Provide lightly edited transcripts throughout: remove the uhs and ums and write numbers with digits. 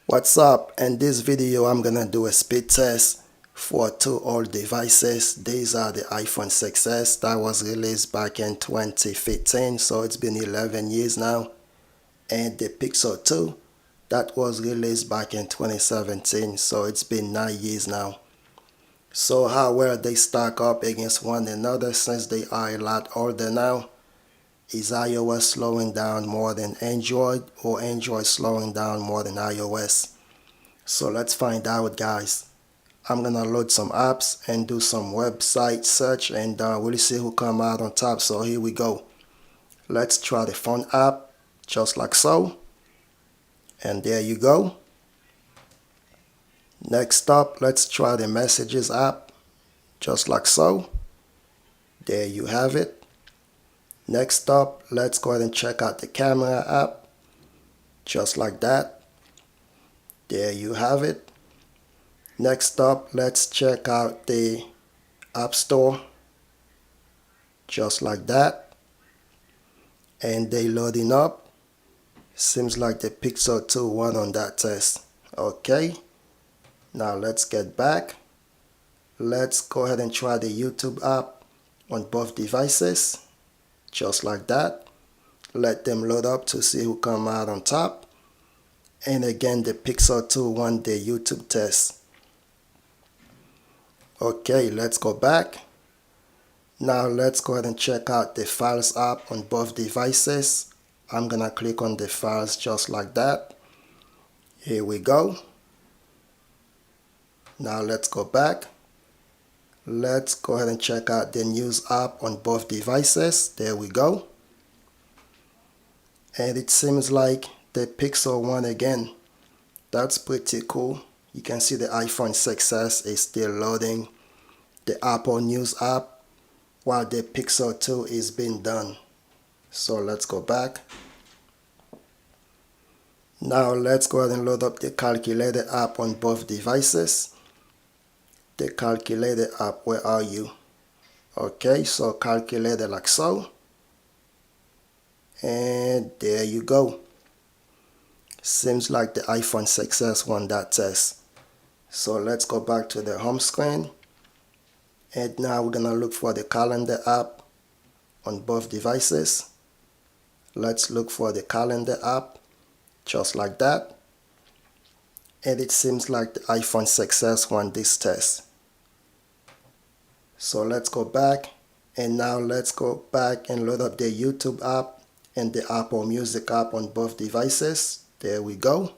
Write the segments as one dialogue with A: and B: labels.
A: What's up? In this video I'm gonna do a speed test for two old devices. These are the iPhone 6s that was released back in 2015, so it's been 11 years now, and the Pixel 2 that was released back in 2017, so it's been 9 years now. So how well they stack up against one another since they are a lot older now? Is iOS slowing down more than Android, or Android slowing down more than iOS? So let's find out, guys. I'm gonna load some apps and do some website search, and we'll see who come out on top. So here we go. Let's try the phone app, just like so. And there you go. Next up, let's try the messages app, just like so. There you have it. Next up, let's go ahead and check out the camera app, just like that. There you have it. Next up, let's check out the App Store, just like that. And they loading up. Seems like the Pixel 2 won on that test. Okay, now let's get back. Let's go ahead and try the YouTube app on both devices, just like that. Let them load up to see who come out on top. And again, the Pixel 2 won the YouTube test. Okay, let's go back. Now let's go ahead and check out the Files app on both devices. I'm gonna click on the files just like that. Here we go. Now let's go back. Let's go ahead and check out the News app on both devices. There we go. And it seems like the Pixel won again. That's pretty cool. You can see the iPhone 6s is still loading the Apple News app while the Pixel 2 is being done. So let's go back. Now let's go ahead and load up the Calculator app on both devices. The Calculator app, where are you? Okay, so Calculator like so. And there you go. Seems like the iPhone 6s won that test. So let's go back to the home screen. And now we're gonna look for the Calendar app on both devices. Let's look for the Calendar app, just like that. And it seems like the iPhone 6s won this test. So let's go back, and now let's go back and load up the YouTube app and the Apple Music app on both devices. There we go.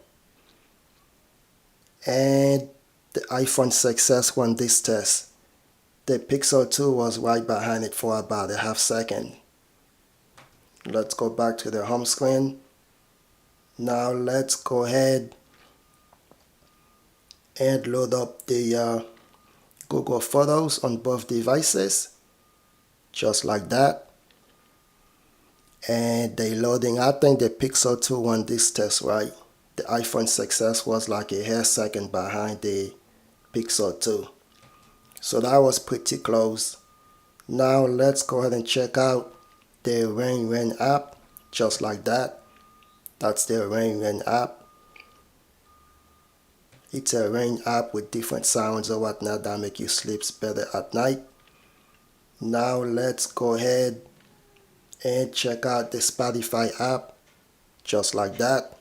A: And the iPhone 6s won this test. The Pixel 2 was right behind it for about a half second. Let's go back to the home screen. Now let's go ahead and load up the Google Photos on both devices, just like that. And they loading. I think the Pixel 2 won this test, right? The iPhone 6s was like a hair second behind the Pixel 2. So that was pretty close. Now let's go ahead and check out the Rain app, just like that. That's the Rain app. It's a rain app with different sounds or whatnot that make you sleep better at night. Now let's go ahead and check out the Spotify app, just like that.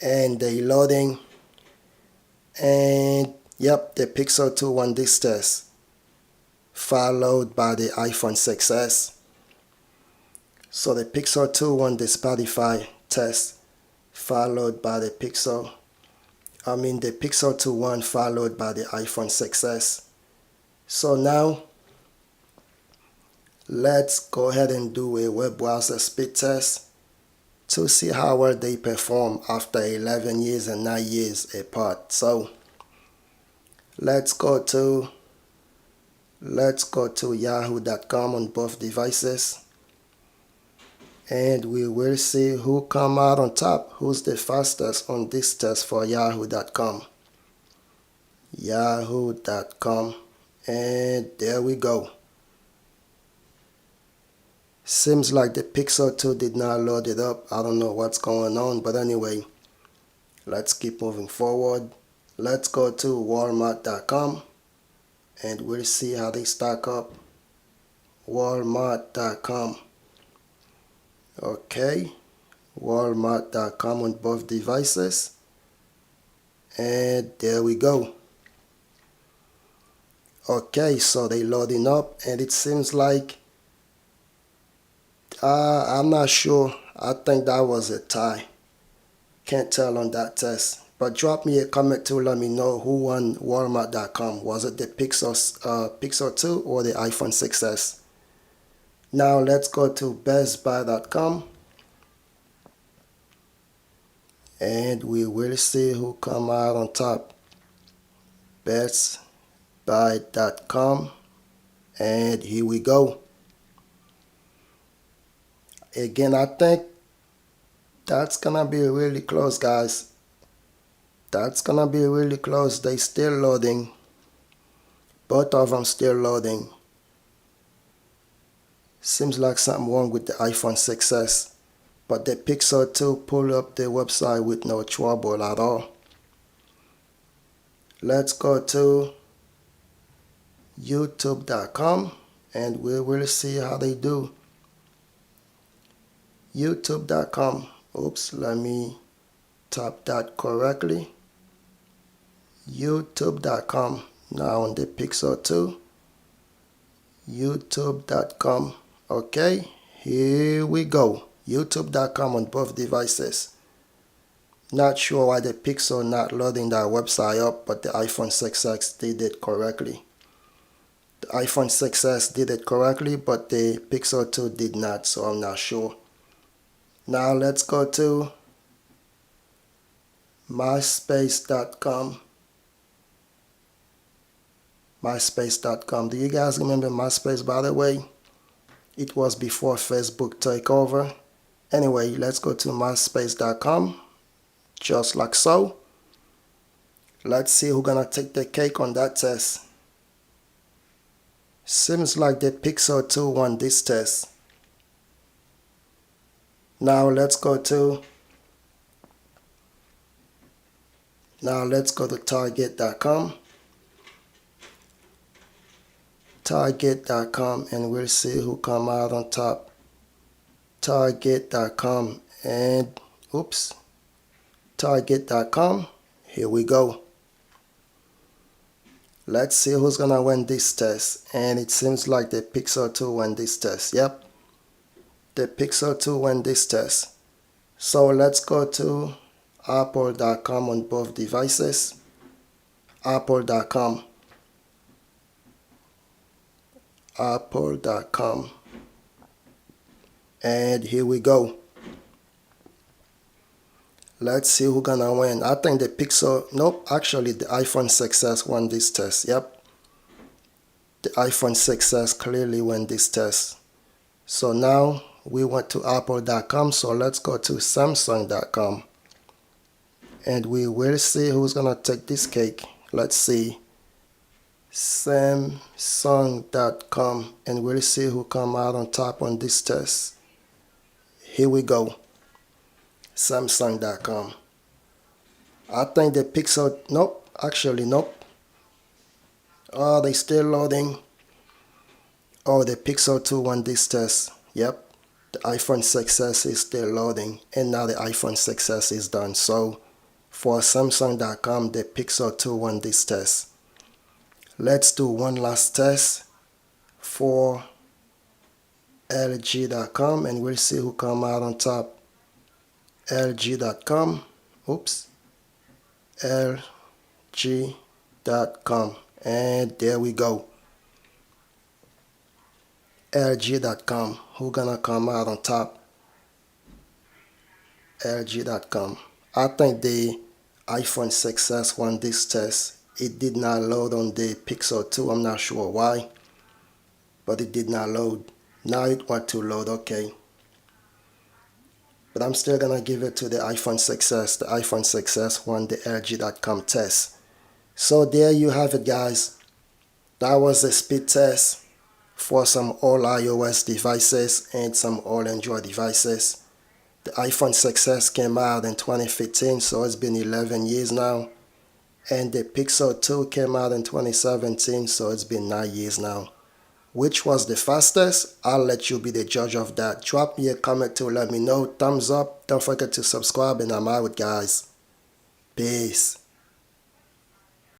A: And they loading. And yep, the Pixel 2 won this test, followed by the iPhone 6s. So the Pixel 2 won the Spotify test, followed by the Pixel 2 won, followed by the iPhone 6s. So now let's go ahead and do a web browser speed test to see how well they perform after 11 years and 9 years apart. So let's go to yahoo.com on both devices, and we will see who come out on top, who's the fastest on this test for yahoo.com. Yahoo.com, and there we go. Seems like the Pixel 2 did not load it up. I don't know what's going on, but anyway, Let's keep moving forward. Let's go to walmart.com and we'll see how they stack up. Walmart.com. Okay, walmart.com on both devices, and there we go. Okay, so they loading up, and it seems like I'm not sure. I think that was a tie. Can't tell on that test. But drop me a comment to let me know who won Walmart.com. Was it the Pixel 2 or the iPhone 6s? Now let's go to BestBuy.com and we will see who come out on top. BestBuy.com, and here we go. Again, I think that's gonna be really close, guys. That's gonna be really close. They still loading. Both of them still loading. Seems like something wrong with the iPhone 6s, but the Pixel 2 pulled up the website with no trouble at all. Let's go to YouTube.com and we will see how they do. YouTube.com. Oops, let me type that correctly. YouTube.com. Now on the Pixel 2. YouTube.com. Okay, here we go. YouTube.com on both devices. Not sure why the Pixel not loading that website up, but the iPhone 6s did it correctly. The iPhone 6s did it correctly, but the Pixel 2 did not, so I'm not sure. Now let's go to MySpace.com. MySpace.com. Do you guys remember MySpace, by the way? It was before Facebook took over. Anyway, let's go to MySpace.com. Just like so. Let's see who's gonna take the cake on that test. Seems like the Pixel 2 won this test. Now let's go to Target.com. Target.com, and we'll see who come out on top. Target.com, and oops. Target.com. Here we go. Let's see who's gonna win this test. And it seems like the Pixel 2 won this test. Yep. The Pixel 2 won this test. So let's go to Apple.com on both devices. Apple.com. Apple.com. And here we go. Let's see who's gonna win. I think the Pixel, nope, actually the iPhone 6s won this test. Yep. The iPhone 6s clearly won this test. So now we went to Apple.com, so let's go to Samsung.com. And we will see who's gonna take this cake. Let's see. Samsung.com, and we'll see who come out on top on this test. Here we go. Samsung.com. I think the Pixel, nope, actually nope. Oh, they still loading. Oh, the Pixel 2 won this test. Yep, the iPhone 6s is still loading, and now the iPhone 6s is done. So for Samsung.com, the Pixel 2 won this test. Let's do one last test for LG.com, and we'll see who come out on top. LG.com. Oops. LG.com. And there we go. LG.com. Who gonna come out on top? LG.com. I think the iPhone 6s won this test. It did not load on the Pixel 2. I'm not sure why, but it did not load. Now it wants to load. Okay. But I'm still gonna give it to the iPhone 6s. The iPhone 6s won the LG.com test. So there you have it, guys. That was a speed test for some all iOS devices and some all Android devices. The iPhone 6s came out in 2015, so it's been 11 years now. And the Pixel 2 came out in 2017, so it's been 9 years now. Which was the fastest? I'll let you be the judge of that. Drop me a comment to let me know. Thumbs up. Don't forget to subscribe, and I'm out, guys. Peace.